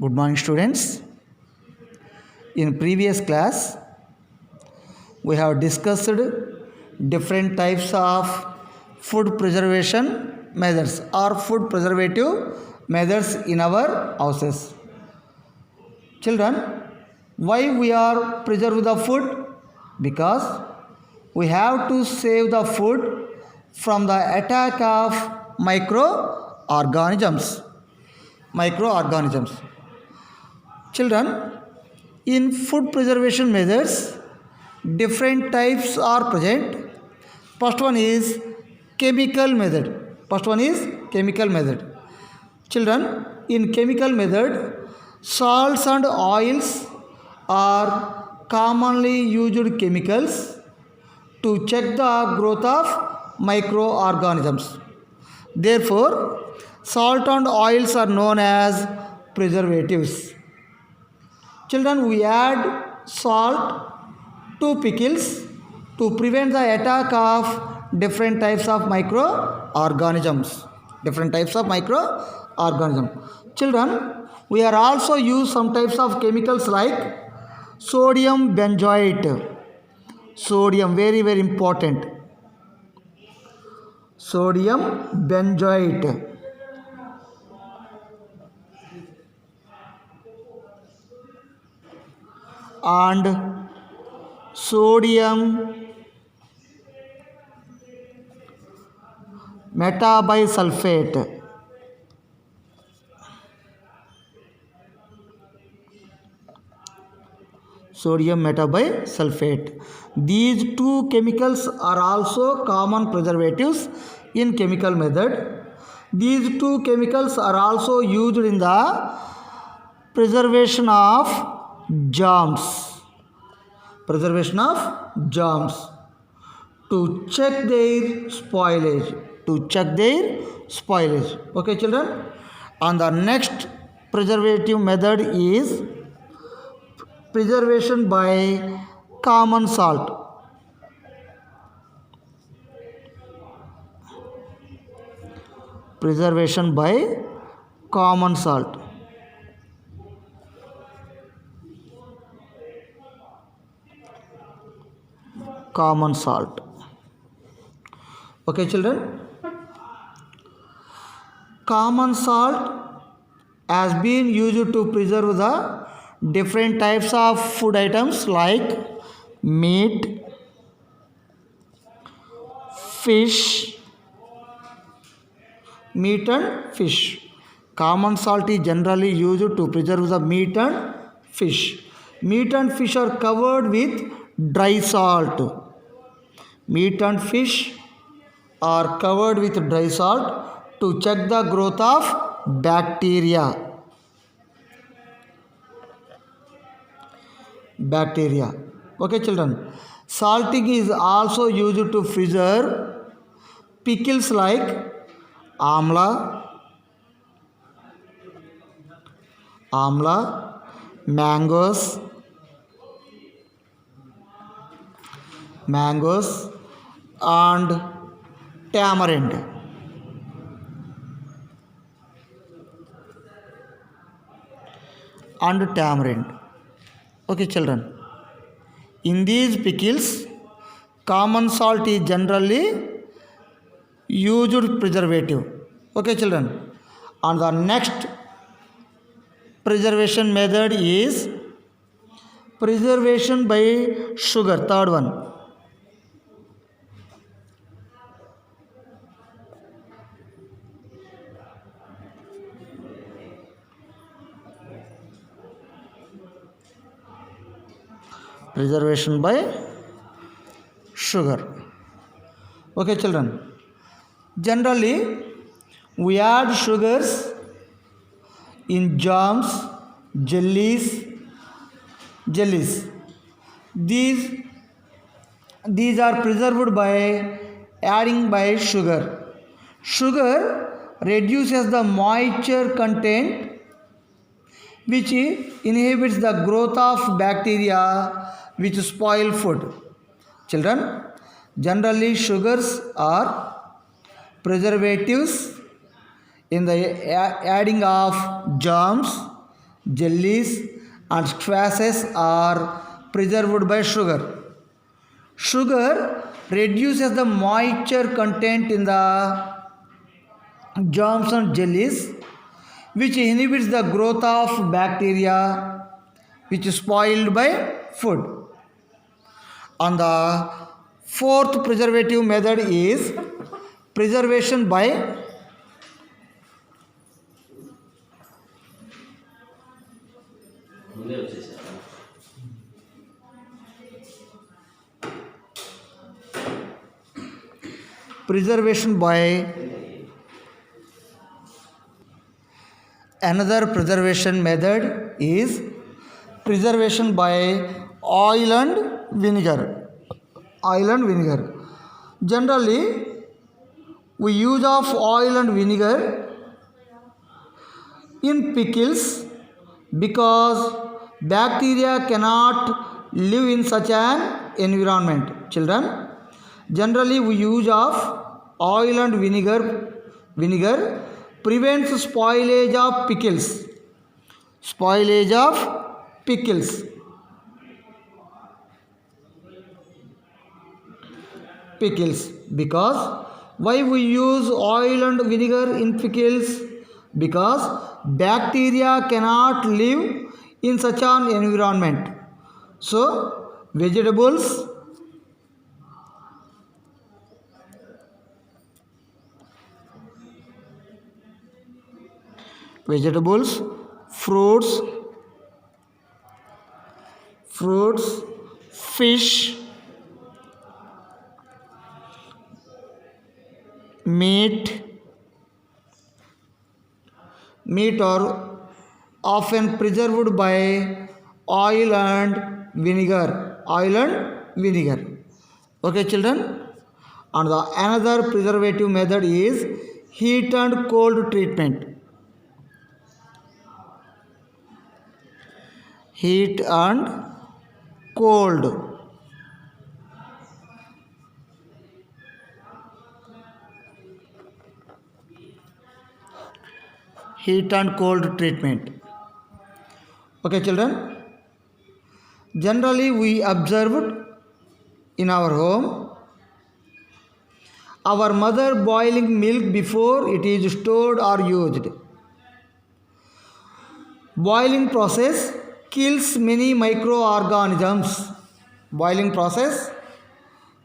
Good morning, students. In previous class, we have discussed different types of food preservation methods or food preservative methods in our houses. Children, why we are preserve the food? Because we have to save the food from the attack of microorganisms. Children, in food preservation methods, different types are present. First one is chemical method. Children, in chemical method, salts and oils are commonly used chemicals to check the growth of microorganisms. Therefore, salt and oils are known as preservatives. Children, we add salt to pickles to prevent the attack of different types of microorganisms. Children, we are also use some types of chemicals like sodium benzoate. Sodium, very very important. Sodium benzoate. And sodium metabisulfate. These two chemicals are also common preservatives in chemical method. These two chemicals are also used in the preservation of germs. To check their spoilage. Okay, children. And the next preservative method is preservation by common salt. Common salt. Okay, children. Common salt has been used to preserve the different types of food items like meat, and fish. Common salt is generally used to preserve the meat and fish. Meat and fish are covered with dry salt. Meat and fish are covered with dry salt to check the growth of bacteria. Okay, children. Salting is also used to preserve pickles like amla, mangoes, and tamarind. Okay, children. In these pickles, common salt is generally used preservative. Okay, children. And the next preservation method is preservation by sugar. Third one. Preservation by sugar. Okay, children. Generally, we add sugars in jams, jellies. These are preserved by adding by sugar. Sugar reduces the moisture content, which inhibits the growth of bacteria which spoil food. Children, generally sugars are preservatives in the adding of germs jellies and squashes are preserved by sugar. Sugar reduces the moisture content in the jams and jellies, which inhibits the growth of bacteria which is spoiled by food. And the fourth preservative method is preservation by preservation by another preservation method is preservation by oil and vinegar. Oil and vinegar. Generally, we use of oil and vinegar in pickles because bacteria cannot live in such an environment. Children, generally we use of oil and vinegar prevents spoilage of pickles. Spoilage of pickles. Pickles. Because why we use oil and vinegar in pickles? Because bacteria cannot live in such an environment. So vegetables, fruits, fish, meat are often preserved by oil and vinegar. Okay, children. And the another preservative method is heat and cold treatment. Heat and cold. Heat and cold treatment. Okay, children. Generally, we observed in our home our mother boiling milk before it is stored or used. Boiling process kills many microorganisms. Boiling process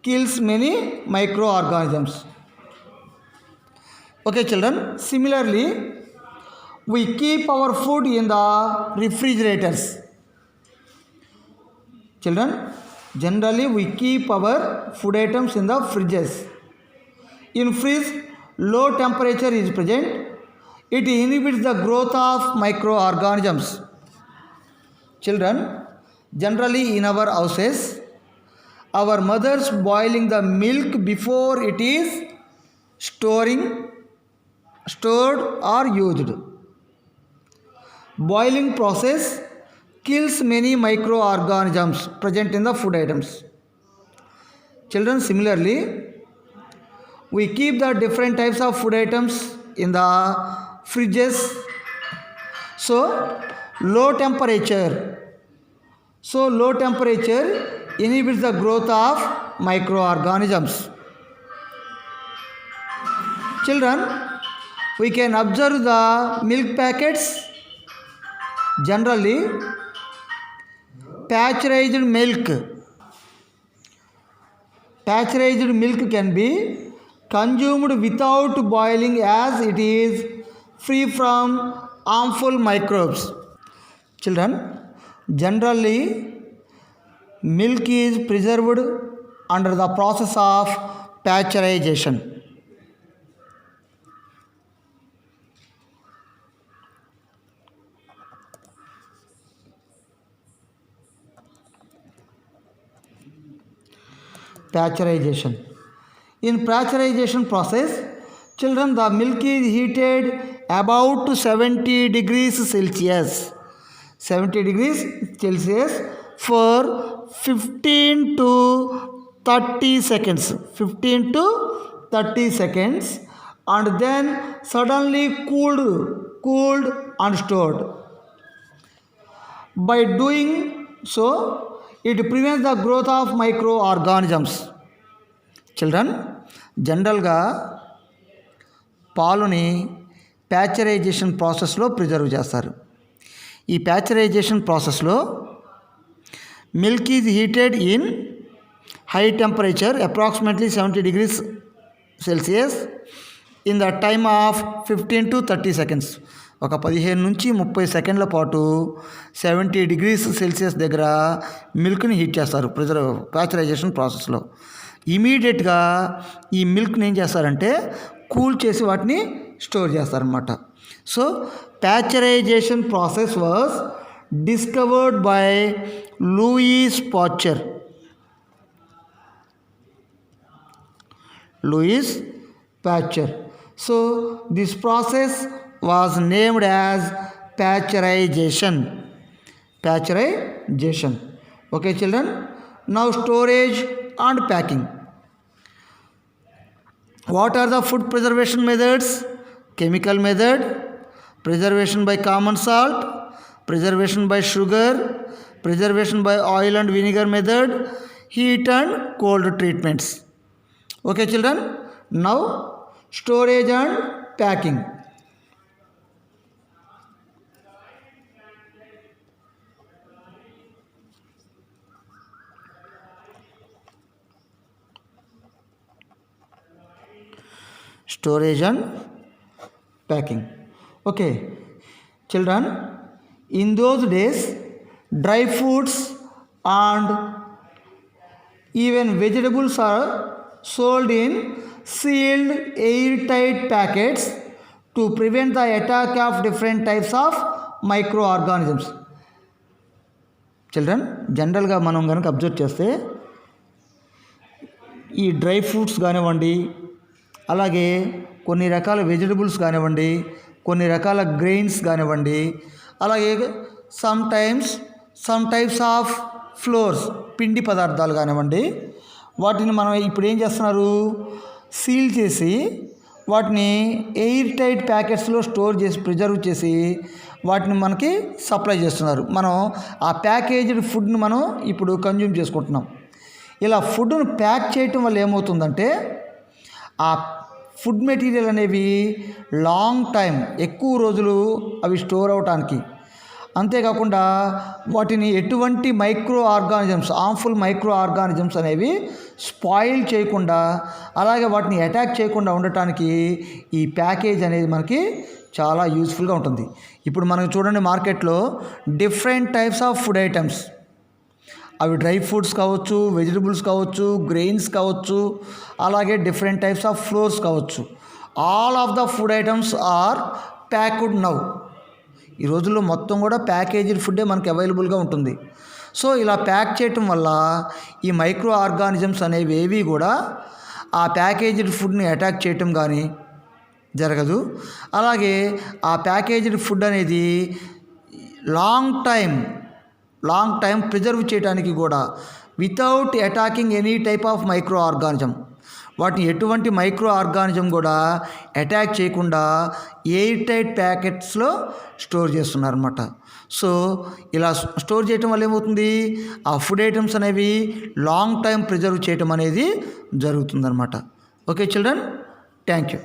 kills many microorganisms. Okay, children. Similarly, we keep our food in the refrigerators. Children, generally we keep our food items in the fridges. In fridge, low temperature is present. It inhibits the growth of microorganisms. Children, generally in our houses, our mothers boiling the milk before it is stored or used. Boiling process kills many microorganisms present in the food items. Children, similarly, we keep the different types of food items in the fridges. So low temperature inhibits the growth of microorganisms. Children, we can observe the milk packets. Generally, pasteurized milk can be consumed without boiling as it is free from harmful microbes. Children, generally milk is preserved under the process of pasteurization. Pasteurization. In pasteurization process, children, the milk is heated about 70 degrees Celsius. 70 degrees Celsius for 15 to 30 seconds. 15 to 30 seconds, and then suddenly cooled and stored. By doing so, it prevents the growth of microorganisms. Children, జనరల్గా పాలుని pasteurisation ప్రాసెస్లో preserve చేస్తారు. ఈ pasteurisation ప్రాసెస్లో milk is heated in high temperature approximately 70 degrees Celsius in the time of 15 to 30 seconds. ఒక 15 నుంచి 30 సెకండ్ల పాటు 70 degrees Celsius దగ్గర మిల్క్ని హీట్ చేస్తారు ప్యాచరైజేషన్ ప్రాసెస్లో. ఇమీడియట్గా ఈ మిల్క్ని ఏం చేస్తారంటే కూల్ చేసి వాటిని స్టోర్ చేస్తారనమాట. So pasteurization process was discovered by Louis Pasteur. So this process was named as pasteurization. Okay children, now storage and packing. What are the food preservation methods? Chemical method, preservation by common salt, preservation by sugar, preservation by oil and vinegar method, heat and cold treatments. Okay children, now storage and packing. Storage and packing. Okay children, in those days dry foods and even vegetables are sold in sealed airtight packets to prevent the attack of different types of microorganisms. Children, జనరల్గా మనం కనుక observe చేస్తే ఈ dry fruits కానివ్వండి, అలాగే కొన్ని రకాల vegetables కానివ్వండి, కొన్ని రకాల గ్రెయిన్స్ కానివ్వండి, అలాగే సమ్ టైప్స్ ఆఫ్ ఫ్లోర్స్ పిండి పదార్థాలు కానివ్వండి, వాటిని మనం ఇప్పుడు ఏం చేస్తున్నారు, సీల్ చేసి వాటిని ఎయిర్ టైట్ ప్యాకెట్స్లో స్టోర్ చేసి ప్రిజర్వ్ చేసి వాటిని మనకి సప్లై చేస్తున్నారు. మనం ఆ ప్యాకేజ్డ్ ఫుడ్ని మనం ఇప్పుడు కన్జ్యూమ్ చేసుకుంటున్నాం. ఇలా ఫుడ్ను ప్యాక్ చేయటం వల్ల ఏమవుతుందంటే ఆ ఫుడ్ మెటీరియల్ అనేవి లాంగ్ టైం, ఎక్కువ రోజులు అవి స్టోర్ అవటానికి, అంతేకాకుండా వాటిని ఎటువంటి హార్మ్ఫుల్ మైక్రో ఆర్గానిజమ్స్ అనేవి స్పాయిల్ చేయకుండా, అలాగే వాటిని అటాక్ చేయకుండా ఉండటానికి ఈ ప్యాకేజ్ అనేది మనకి చాలా యూస్ఫుల్గా ఉంటుంది. ఇప్పుడు మనకు చూడండి, మార్కెట్లో different types of food items, అవి డ్రై ఫ్రూట్స్ కావచ్చు, వెజిటబుల్స్ కావచ్చు, గ్రెయిన్స్ కావచ్చు, అలాగే డిఫరెంట్ టైప్స్ ఆఫ్ ఫ్లోర్స్ కావచ్చు. All of the food items are packed now. ఈ రోజుల్లో మొత్తం కూడా ప్యాకేజ్డ్ ఫుడ్డే మనకి అవైలబుల్గా ఉంటుంది. సో ఇలా ప్యాక్ చేయటం వల్ల ఈ మైక్రో ఆర్గానిజమ్స్ అనేవి ఏవి కూడా ఆ ప్యాకేజ్డ్ ఫుడ్ని అటాక్ చేయటం కానీ జరగదు. అలాగే ఆ ప్యాకేజ్డ్ ఫుడ్ అనేది లాంగ్ టైం ప్రిజర్వ్ చేయడానికి కూడా without attacking any type of micro organism, వాటిని ఎటువంటి మైక్రో ఆర్గానిజం కూడా అటాక్ చేయకుండా ఎయిర్ టైట్ ప్యాకెట్స్లో స్టోర్ చేస్తున్నారన్నమాట. సో ఇలా స్టోర్ చేయటం వల్ల ఏమవుతుంది, ఆ ఫుడ్ ఐటమ్స్ అనేవి లాంగ్ టైం ప్రిజర్వ్ చేయటం అనేది జరుగుతుందన్నమాట. Okay children, thank you.